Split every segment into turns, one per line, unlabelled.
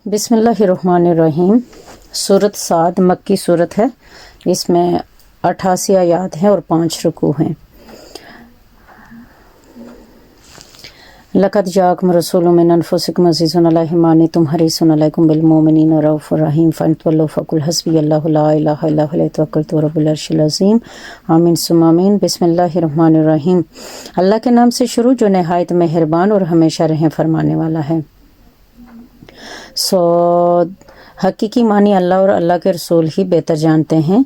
بسم اللہ الرحمن الرحیم۔ سورۃ صاد مکی صورت ہے، اس میں 88 آیات ہیں اور 5 رکوع ہیں۔ لقد جاءکم رسول من انفسکم عزیز علیہ ما عنتم حریص علیکم بالمؤمنین رؤوف رحیم فإن تولوا فقل حسبی اللہ لا الہ الا هو علیہ توکلت رب العرش العظیم۔ آمین ثم آمین۔ بسم اللہ الرحمن الرحیم۔ اللہ کے نام سے شروع جو نہایت مہربان اور ہمیشہ رحم فرمانے والا ہے۔ حقیقی معنی اللہ اور اللہ کے رسول ہی بہتر جانتے ہیں،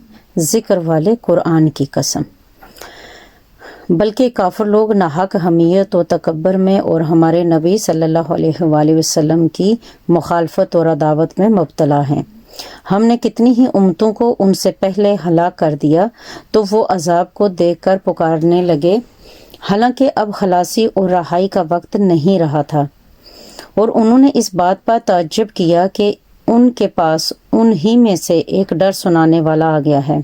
ذکر والے قرآن کی قسم۔ بلکہ کافر لوگ ناحق حمیت و تکبر میں اور ہمارے نبی صلی اللہ علیہ وآلہ وسلم کی مخالفت اور عداوت میں مبتلا ہیں۔ ہم نے کتنی ہی امتوں کو ان سے پہلے ہلاک کر دیا تو وہ عذاب کو دیکھ کر پکارنے لگے، حالانکہ اب خلاصی اور رہائی کا وقت نہیں رہا تھا، اور انہوں نے اس بات پر تعجب کیا کہ ان کے پاس انہی میں سے ایک ڈر سنانے والا آ گیا ہے،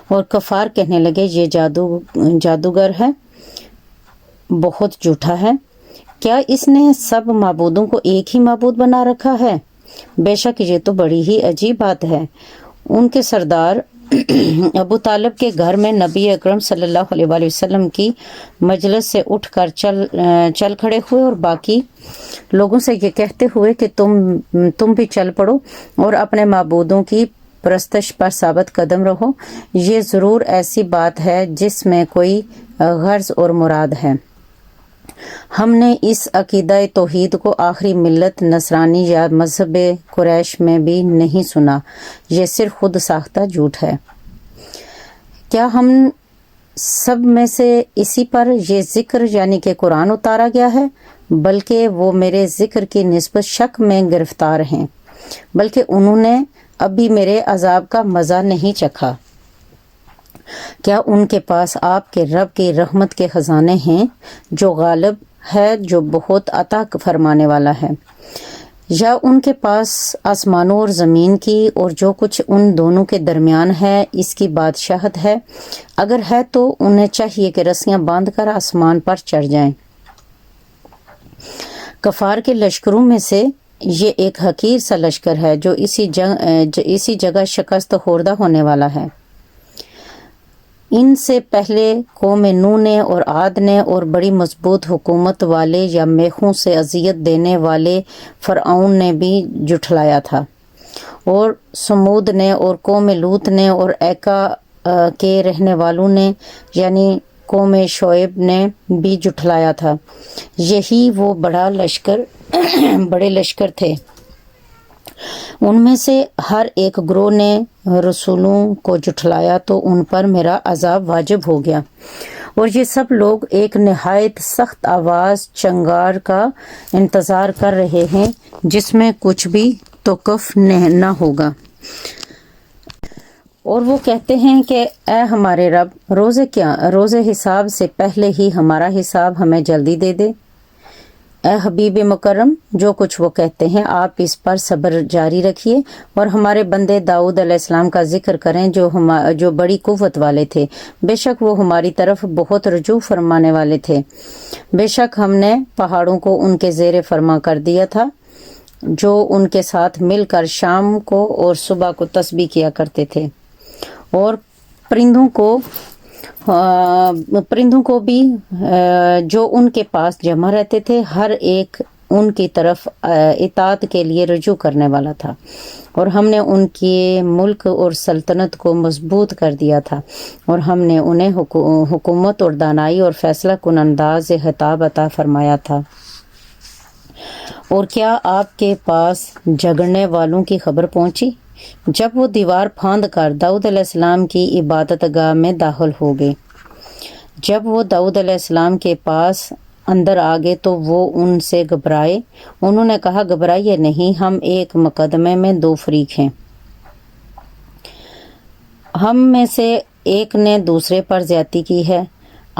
اور کفار کہنے لگے یہ جادوگر ہے، بہت جھوٹا ہے۔ کیا اس نے سب معبودوں کو ایک ہی معبود بنا رکھا ہے؟ بے شک یہ تو بڑی ہی عجیب بات ہے۔ ان کے سردار ابو طالب کے گھر میں نبی اکرم صلی اللہ علیہ وآلہ وسلم کی مجلس سے اٹھ کر چل کھڑے ہوئے اور باقی لوگوں سے یہ کہتے ہوئے کہ تم بھی چل پڑو اور اپنے معبودوں کی پرستش پر ثابت قدم رہو، یہ ضرور ایسی بات ہے جس میں کوئی غرض اور مراد ہے۔ ہم نے اس عقیدہ توحید کو آخری ملت نصرانی یا مذہب قریش میں بھی نہیں سنا، یہ صرف خود ساختہ جھوٹ ہے۔ کیا ہم سب میں سے اسی پر یہ ذکر یعنی کہ قرآن اتارا گیا ہے؟ بلکہ وہ میرے ذکر کی نسبت شک میں گرفتار ہیں، بلکہ انہوں نے ابھی میرے عذاب کا مزہ نہیں چکھا۔ کیا ان کے پاس آپ کے رب کی رحمت کے خزانے ہیں جو غالب ہے، جو بہت عطا فرمانے والا ہے؟ یا ان کے پاس آسمانوں اور زمین کی اور جو کچھ ان دونوں کے درمیان ہے اس کی بادشاہت ہے؟ اگر ہے تو انہیں چاہیے کہ رسیاں باندھ کر آسمان پر چڑھ جائیں۔ کفار کے لشکروں میں سے یہ ایک حقیر سا لشکر ہے جو اسی جگہ شکست خوردہ ہونے والا ہے۔ ان سے پہلے قوم نوح نے اور عاد نے اور بڑی مضبوط حکومت والے یا میخوں سے اذیت دینے والے فرعون نے بھی جھٹلایا تھا، اور سمود نے اور قوم لوط نے اور ایکا کے رہنے والوں نے یعنی قوم شعیب نے بھی جھٹلایا تھا۔ یہی وہ بڑے لشکر تھے۔ ان میں سے ہر ایک گروہ نے رسولوں کو جھٹلایا تو ان پر میرا عذاب واجب ہو گیا، اور یہ سب لوگ ایک نہایت سخت آواز چنگار کا انتظار کر رہے ہیں جس میں کچھ بھی توقف نہ ہوگا، اور وہ کہتے ہیں کہ اے ہمارے رب، روز حساب سے پہلے ہی ہمارا حساب ہمیں جلدی دے دے۔ اے حبیب مکرم، جو کچھ وہ کہتے ہیں آپ اس پر صبر جاری رکھیے، اور ہمارے بندے داؤد علیہ السلام کا ذکر کریں جو بڑی قوت والے تھے، بے شک وہ ہماری طرف بہت رجوع فرمانے والے تھے۔ بے شک ہم نے پہاڑوں کو ان کے زیر فرما کر دیا تھا، جو ان کے ساتھ مل کر شام کو اور صبح کو تسبیح کیا کرتے تھے، اور پرندوں کو بھی جو ان کے پاس جمع رہتے تھے، ہر ایک ان کی طرف اطاعت کے لیے رجوع کرنے والا تھا، اور ہم نے ان کے ملک اور سلطنت کو مضبوط کر دیا تھا، اور ہم نے انہیں حکومت اور دانائی اور فیصلہ کن انداز خطاب عطا فرمایا تھا۔ اور کیا آپ کے پاس جھگڑنے والوں کی خبر پہنچی جب وہ دیوار پھاند کر داؤد علیہ السلام کی عبادت گاہ میں داخل ہو گئے؟ جب وہ داؤد علیہ السلام کے پاس اندر آ گئے تو وہ ان سے گھبرائے۔ انہوں نے کہا گھبرائیے نہیں، ہم ایک مقدمے میں 2 فریق ہیں، ہم میں سے ایک نے دوسرے پر زیادتی کی ہے،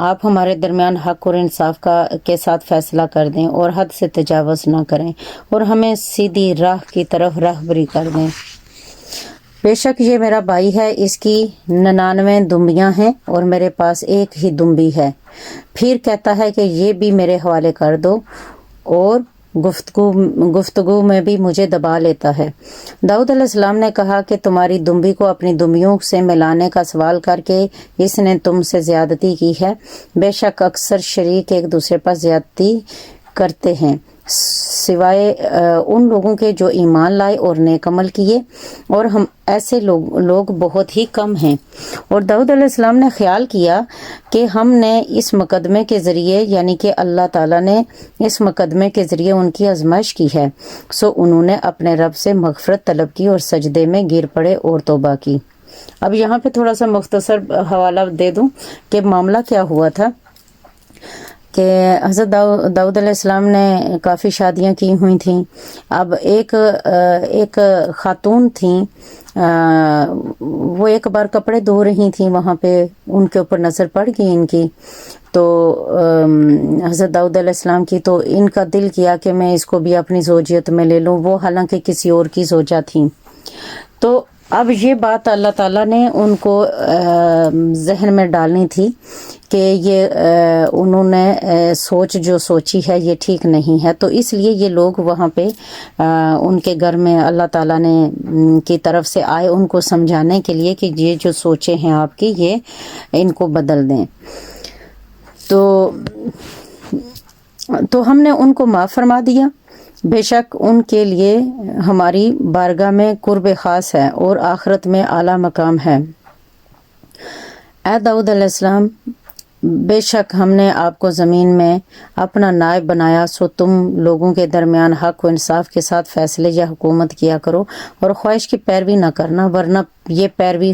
آپ ہمارے درمیان حق اور انصاف کے ساتھ فیصلہ کر دیں اور حد سے تجاوز نہ کریں، اور ہمیں سیدھی راہ کی طرف راہبری کر دیں۔ بے شک یہ میرا بھائی ہے، اس کی 99 دمبیاں ہیں اور میرے پاس ایک ہی دمبی ہے۔ پھر کہتا ہے کہ یہ بھی میرے حوالے کر دو، اور گفتگو میں بھی مجھے دبا لیتا ہے۔ داؤد علیہ السلام نے کہا کہ تمہاری دمبی کو اپنی دمبیوں سے ملانے کا سوال کر کے اس نے تم سے زیادتی کی ہے۔ بے شک اکثر شریک ایک دوسرے پر زیادتی کرتے ہیں سوائے ان لوگوں کے جو ایمان لائے اور نیک عمل کیے، اور ہم ایسے لوگ بہت ہی کم ہیں۔ اور داؤد علیہ السلام نے خیال کیا کہ ہم نے اس مقدمے کے ذریعے، یعنی کہ اللہ تعالیٰ نے اس مقدمے کے ذریعے ان کی آزمائش کی ہے، سو انہوں نے اپنے رب سے مغفرت طلب کی اور سجدے میں گر پڑے اور توبہ کی۔ اب یہاں پہ تھوڑا سا مختصر حوالہ دے دوں کہ معاملہ کیا ہوا تھا کہ حضرت داؤد علیہ السلام نے کافی شادیاں کی ہوئی تھیں۔ اب ایک خاتون تھیں، وہ ایک بار کپڑے دھو رہی تھیں، وہاں پہ ان کے اوپر نظر پڑ گئی ان کی، تو حضرت داؤد علیہ السلام کی، تو ان کا دل کیا کہ میں اس کو بھی اپنی زوجیت میں لے لوں، وہ حالانکہ کسی اور کی زوجہ تھیں۔ تو اب یہ بات اللہ تعالیٰ نے ان کو ذہن میں ڈالنی تھی کہ یہ انہوں نے جو سوچی ہے یہ ٹھیک نہیں ہے، تو اس لیے یہ لوگ وہاں پہ ان کے گھر میں اللہ تعالیٰ نے کی طرف سے آئے ان کو سمجھانے کے لیے کہ یہ جو سوچیں ہیں آپ کی یہ ان کو بدل دیں۔ تو ہم نے ان کو معاف فرما دیا، بے شک ان کے لیے ہماری بارگاہ میں قرب خاص ہے اور آخرت میں اعلیٰ مقام ہے۔ اے داؤد علیہ السلام، بے شک ہم نے آپ کو زمین میں اپنا نائب بنایا، سو تم لوگوں کے درمیان حق و انصاف کے ساتھ فیصلے یا حکومت کیا کرو اور خواہش کی پیروی نہ کرنا، ورنہ یہ پیروی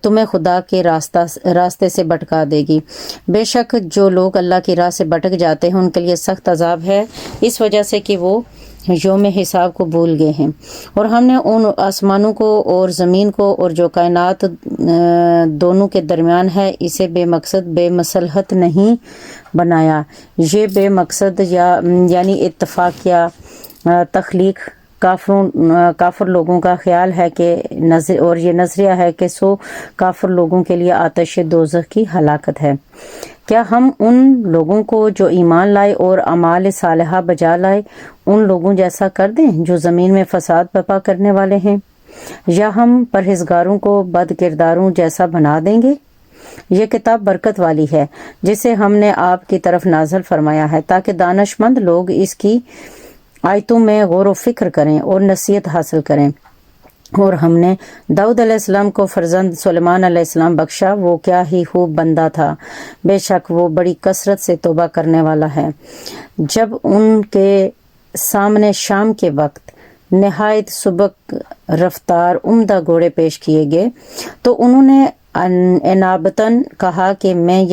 تمہیں خدا کے راستے سے بھٹکا دے گی۔ بے شک جو لوگ اللہ کی راہ سے بھٹک جاتے ہیں ان کے لیے سخت عذاب ہے، اس وجہ سے کہ وہ یوم حساب کو بھول گئے ہیں۔ اور ہم نے ان آسمانوں کو اور زمین کو اور جو کائنات دونوں کے درمیان ہے اسے بے مقصد بے مصلحت نہیں بنایا۔ یہ بے مقصد یعنی اتفاق یا تخلیق کافر لوگوں کا خیال ہے کہ اور یہ نظریہ ہے کہ سو کافر لوگوں کے لیے آتش دوزخ کی ہلاکت ہے۔ کیا ہم ان لوگوں کو جو ایمان لائے اور اعمال صالحہ بجا لائے ان لوگوں جیسا کر دیں جو زمین میں فساد برپا کرنے والے ہیں، یا ہم پرہیزگاروں کو بد کرداروں جیسا بنا دیں گے؟ یہ کتاب برکت والی ہے جسے ہم نے آپ کی طرف نازل فرمایا ہے تاکہ دانش مند لوگ اس کی آیتوں میں غور و فکر کریں اور نصیحت حاصل کریں۔ اور ہم نے داؤد علیہ السلام کو فرزند سلیمان علیہ السلام بخشا، وہ کیا ہی خوب بندہ تھا، بے شک وہ بڑی کثرت سے توبہ کرنے والا ہے۔ جب ان کے سامنے شام کے وقت نہایت سبک رفتار عمدہ گھوڑے پیش کیے گئے تو انہوں نے انابتاً کہا کہ میں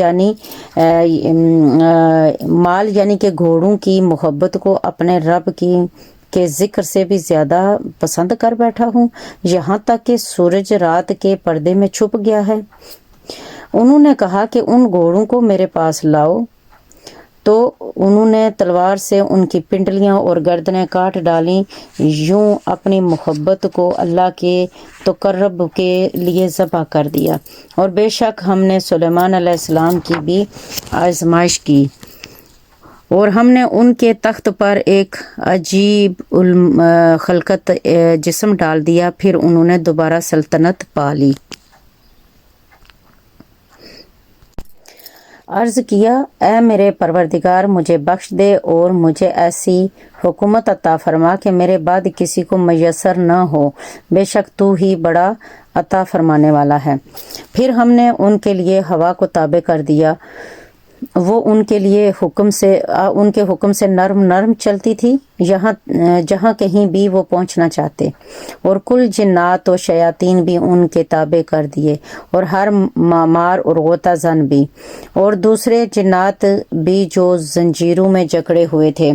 مال یعنی کہ گھوڑوں کی محبت کو اپنے رب کے ذکر سے بھی زیادہ پسند کر بیٹھا ہوں، یہاں تک کہ سورج رات کے پردے میں چھپ گیا ہے۔ انہوں نے کہا کہ ان گھوڑوں کو میرے پاس لاؤ، تو انہوں نے تلوار سے ان کی پنڈلیاں اور گردنیں کاٹ ڈالیں، یوں اپنی محبت کو اللہ کے تقرب کے لیے ذبح کر دیا۔ اور بے شک ہم نے سلیمان علیہ السلام کی بھی آزمائش کی، اور ہم نے ان کے تخت پر ایک عجیب الخلقت جسم ڈال دیا، پھر انہوں نے دوبارہ سلطنت پا لی۔ عرض کیا، اے میرے پروردگار، مجھے بخش دے اور مجھے ایسی حکومت عطا فرما کہ میرے بعد کسی کو میسر نہ ہو، بے شک تو ہی بڑا عطا فرمانے والا ہے۔ پھر ہم نے ان کے لیے ہوا کو تابع کر دیا، وہ ان کے حکم سے نرم چلتی تھی جہاں کہیں بھی وہ پہنچنا چاہتے، اور کل جنات و شیاطین بھی ان کے تابع کر دیے، اور ہر مار اور غوطہ زن بھی، اور دوسرے جنات بھی جو زنجیروں میں جکڑے ہوئے تھے۔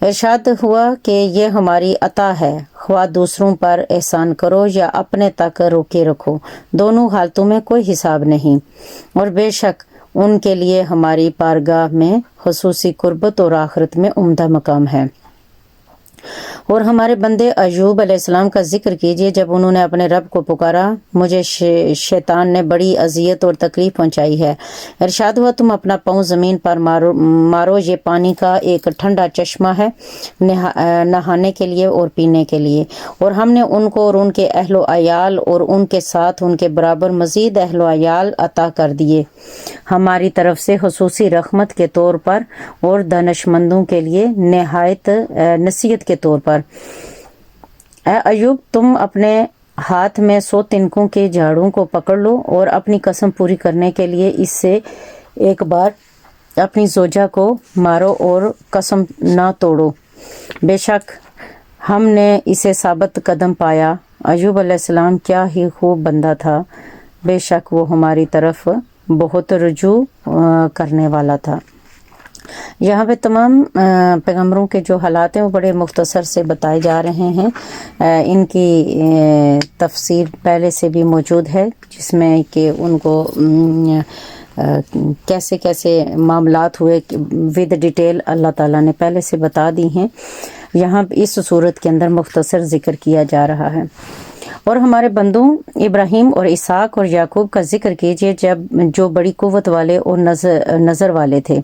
ارشاد ہوا کہ یہ ہماری عطا ہے، خواہ دوسروں پر احسان کرو یا اپنے تک روکے رکھو، دونوں حالتوں میں کوئی حساب نہیں، اور بے شک ان کے لیے ہماری بارگاہ میں خصوصی قربت اور آخرت میں عمدہ مقام ہے۔ اور ہمارے بندے ایوب علیہ السلام کا ذکر کیجئے، جب انہوں نے اپنے رب کو پکارا، مجھے شیطان نے بڑی اذیت اور تکلیف پہنچائی ہے۔ ارشاد ہوا، تم اپنا پاؤں زمین پر مارو، یہ پانی کا ایک ٹھنڈا چشمہ ہے، نہانے کے لیے اور پینے کے لیے۔ اور ہم نے ان کو اور ان کے اہل و عیال اور ان کے ساتھ ان کے برابر مزید اہل و عیال عطا کر دیے، ہماری طرف سے خصوصی رحمت کے طور پر اور دانشمندوں کے لیے نہایت نصیحت کے طور پر۔ اے ایوب، تم اپنے ہاتھ میں 100 تنکوں کے جھاڑوں کو پکڑ لو اور اپنی قسم پوری کرنے کے لیے اس سے ایک بار اپنی زوجہ کو مارو اور قسم نہ توڑو، بے شک ہم نے اسے ثابت قدم پایا۔ ایوب علیہ السلام کیا ہی خوب بندہ تھا، بے شک وہ ہماری طرف بہت رجوع کرنے والا تھا۔ یہاں پہ تمام پیغمبروں کے جو حالات ہیں وہ بڑے مختصر سے بتائے جا رہے ہیں۔ ان کی تفسیر پہلے سے بھی موجود ہے، جس میں کہ ان کو کیسے کیسے معاملات ہوئے ود ڈیٹیل اللہ تعالیٰ نے پہلے سے بتا دی ہیں۔ یہاں اس صورت کے اندر مختصر ذکر کیا جا رہا ہے۔ اور ہمارے بندوں ابراہیم اور اسحاق اور یعقوب کا ذکر کیجئے، جو بڑی قوت والے اور نظر والے تھے۔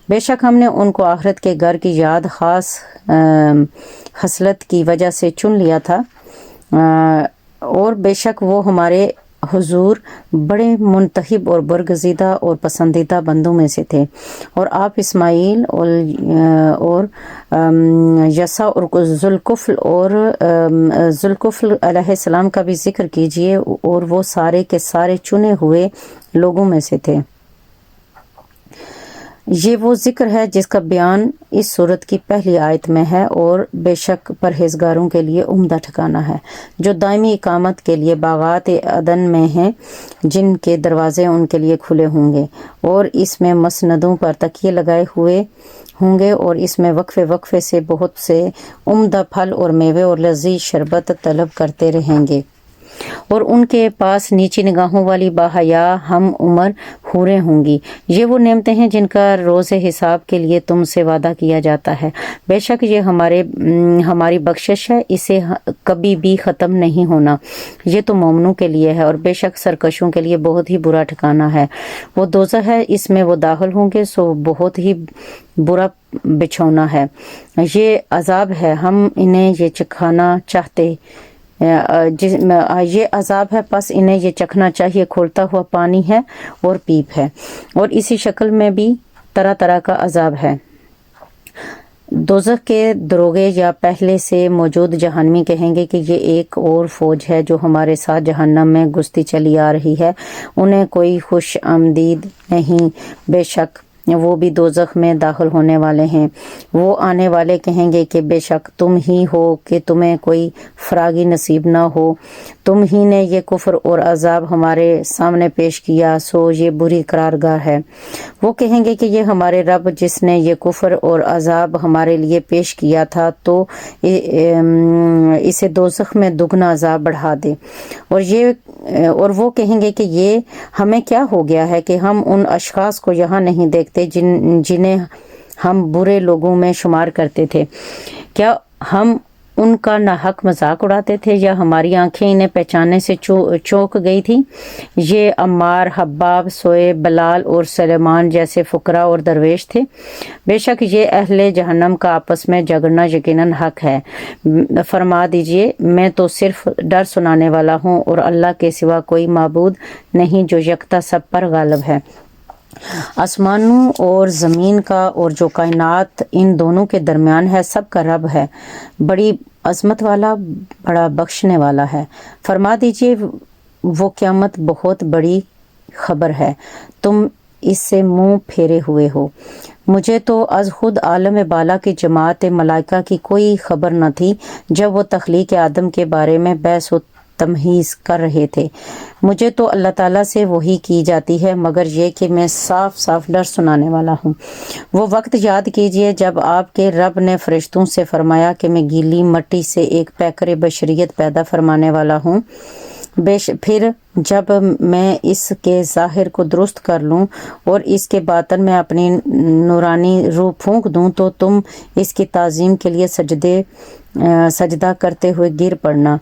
بے شک ہم نے ان کو آخرت کے گھر کی یاد خاص خصلت کی وجہ سے چن لیا تھا، اور بے شک وہ ہمارے حضور بڑے منتخب اور برگزیدہ اور پسندیدہ بندوں میں سے تھے۔ اور آپ اسماعیل اور یسع اور ذوالکفل علیہ السلام کا بھی ذکر کیجئے، اور وہ سارے کے سارے چنے ہوئے لوگوں میں سے تھے۔ یہ وہ ذکر ہے جس کا بیان اس سورت کی پہلی آیت میں ہے، اور بے شک پرہیزگاروں کے لیے عمدہ ٹھکانہ ہے، جو دائمی اقامت کے لیے باغات عدن میں ہیں، جن کے دروازے ان کے لیے کھلے ہوں گے، اور اس میں مسندوں پر تکیے لگائے ہوئے ہوں گے، اور اس میں وقفے وقفے سے بہت سے عمدہ پھل اور میوے اور لذیذ شربت طلب کرتے رہیں گے، اور ان کے پاس نیچی نگاہوں والی باحیا ہم عمر حوریں ہوں گی۔ یہ وہ نعمتیں ہیں جن کا روز حساب کے لیے تم سے وعدہ کیا جاتا ہے، بے شک یہ ہماری بخشش ہے، اسے کبھی بھی ختم نہیں ہونا، یہ تو مومنوں کے لیے ہے، اور بے شک سرکشوں کے لیے بہت ہی برا ٹھکانہ ہے۔ وہ دوزخ ہے، اس میں وہ داخل ہوں گے، سو بہت ہی برا بچھونا ہے، یہ عذاب ہے، ہم انہیں یہ چکھانا چاہتے، یہ عذاب ہے، پس انہیں یہ چکھنا چاہیے، کھولتا ہوا پانی ہے اور پیپ ہے، اور اسی شکل میں بھی طرح طرح کا عذاب ہے۔ دوزخ کے دروغے یا پہلے سے موجود جہنمی کہیں گے کہ یہ ایک اور فوج ہے جو ہمارے ساتھ جہنم میں گھستی چلی آ رہی ہے، انہیں کوئی خوش آمدید نہیں، بے شک وہ بھی دوزخ میں داخل ہونے والے ہیں۔ وہ آنے والے کہیں گے کہ بے شک تم ہی ہو کہ تمہیں کوئی فراغی نصیب نہ ہو، تم ہی نے یہ کفر اور عذاب ہمارے سامنے پیش کیا، سو یہ بری قرارگاہ ہے۔ وہ کہیں گے کہ یہ ہمارے رب جس نے یہ کفر اور عذاب ہمارے لیے پیش کیا تھا، تو اسے دوزخ میں دگنا عذاب بڑھا دے۔ اور وہ کہیں گے کہ یہ ہمیں کیا ہو گیا ہے کہ ہم ان اشخاص کو یہاں نہیں دیکھتے جنہیں ہم برے لوگوں میں شمار کرتے تھے، کیا ہم ان کا ناحق مذاق اڑاتے تھے یا ہماری آنکھیں انہیں پہچاننے سے چونک گئی تھی؟ یہ عمار، حباب، سوئے، بلال اور سلیمان جیسے فقراء اور درویش تھے، بے شک یہ اہل جہنم کا آپس میں جھگڑنا یقیناً حق ہے۔ فرما دیجئے میں تو صرف ڈر سنانے والا ہوں، اور اللہ کے سوا کوئی معبود نہیں جو یکتا سب پر غالب ہے۔ آسمانوں اور زمین کا اور جو کائنات ان دونوں کے درمیان ہے سب کا رب ہے، بڑی عظمت والا، بڑا بخشنے والا ہے۔ فرما دیجئے وہ قیامت بہت بڑی خبر ہے، تم اس سے منہ پھیرے ہوئے ہو۔ مجھے تو از خود عالم بالا کی جماعت ملائکہ کی کوئی خبر نہ تھی جب وہ تخلیق آدم کے بارے میں بحث و تمہیز کر رہے تھے، مجھے تو اللہ تعالیٰ سے وحی کی جاتی ہے، مگر یہ کہ میں صاف صاف ڈر سنانے والا ہوں۔ وہ وقت یاد کیجئے جب آپ کے رب نے فرشتوں سے فرمایا کہ میں گیلی مٹی سے ایک پیکر بشریت پیدا فرمانے والا ہوں، پھر جب میں اس کے ظاہر کو درست کر لوں اور اس کے باطن میں اپنی نورانی روح پھونک دوں تو تم اس کی تعظیم کے لیے سجدہ کرتے ہوئے گر پڑنا۔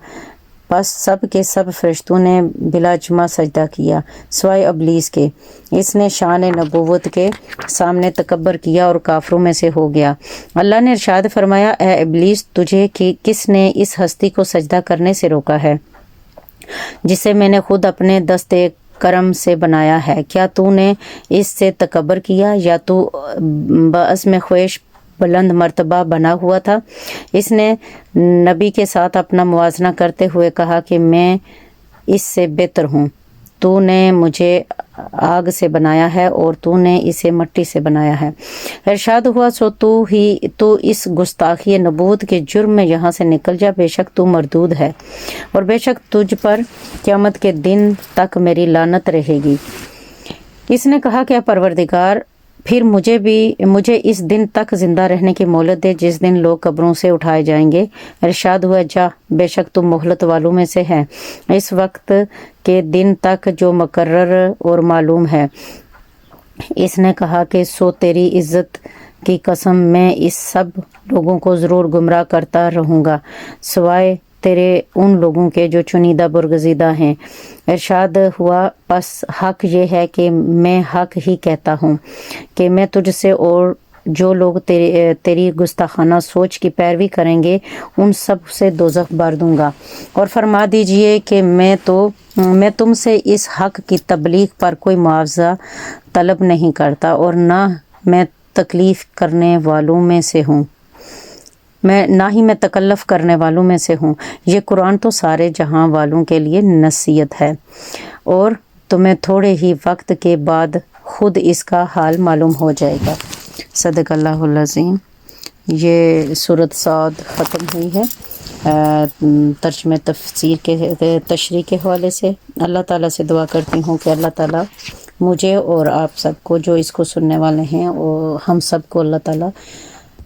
پس سب کے سب فرشتوں نے بلا جمع سجدہ کیا سوائے ابلیس کے۔ اس نے شان نبوت کے سامنے تکبر کیا اور کافروں میں سے ہو گیا۔ اللہ نے ارشاد فرمایا، اے ابلیس، تجھے کس نے اس ہستی کو سجدہ کرنے سے روکا ہے جسے میں نے خود اپنے دست کرم سے بنایا ہے؟ کیا تو نے اس سے تکبر کیا یا تو بعزم خواہش بلند مرتبہ بنا ہوا تھا؟ اس نے نبی کے ساتھ اپنا موازنہ کرتے ہوئے کہا کہ میں اس سے بہتر ہوں۔ تو نے مجھے آگ سے بنایا ہے اور تو نے اسے مٹی سے بنایا ہے۔ ارشاد ہوا، سو تو اس گستاخی نبوت کے جرم میں یہاں سے نکل جا، بے شک تو مردود ہے اور بے شک تجھ پر قیامت کے دن تک میری لعنت رہے گی۔ اس نے کہا کہ اے پروردگار، پھر مجھے اس دن تک زندہ رہنے کی مہلت دے جس دن لوگ قبروں سے اٹھائے جائیں گے۔ ارشاد ہوا، جا، بے شک تم مہلت والوں میں سے ہے اس وقت کے دن تک جو مقرر اور معلوم ہے۔ اس نے کہا کہ سو تیری عزت کی قسم میں اس سب لوگوں کو ضرور گمراہ کرتا رہوں گا سوائے تیرے ان لوگوں کے جو چنیدہ برگزیدہ ہیں۔ ارشاد ہوا، پس حق یہ ہے کہ میں حق ہی کہتا ہوں کہ میں تجھ سے اور جو لوگ تیری گستاخانہ سوچ کی پیروی کریں گے ان سب سے دوزخ بھر دوں گا، اور فرما دیجئے کہ میں تم سے اس حق کی تبلیغ پر کوئی معاوضہ طلب نہیں کرتا اور نہ میں تکلیف کرنے والوں میں سے ہوں، نہ ہی میں تکلف کرنے والوں میں سے ہوں۔ یہ قرآن تو سارے جہاں والوں کے لیے نصیحت ہے اور تمہیں تھوڑے ہی وقت کے بعد خود اس کا حال معلوم ہو جائے گا۔ صدق اللہ العظیم۔ یہ سورۃ صاد ختم ہوئی ہے ترجمہ تفسیر کے تشریح کے حوالے سے۔ اللہ تعالیٰ سے دعا کرتی ہوں کہ اللہ تعالیٰ مجھے اور آپ سب کو جو اس کو سننے والے ہیں اور ہم سب کو اللہ تعالیٰ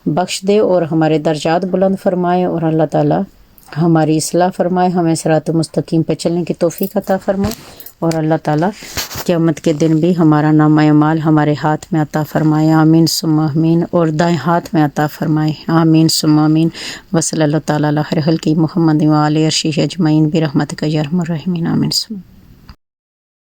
بخش دے اور ہمارے درجات بلند فرمائے، اور اللہ تعالیٰ ہماری اصلاح فرمائے، ہمیں صراط مستقیم پہ چلنے کی توفیق عطا فرمائے، اور اللہ تعالیٰ قیامت کے دن بھی ہمارا نامہ اعمال ہمارے ہاتھ میں عطا فرمائے، آمین ثم آمین، اور دائیں ہاتھ میں عطا فرمائے، آمین ثم آمین۔ وصلی اللہ تعالیٰ علی خیر خلقہ محمد و آلہ عرشہ اجمعین برحمتک یا ارحم الراحمین، آمین ثم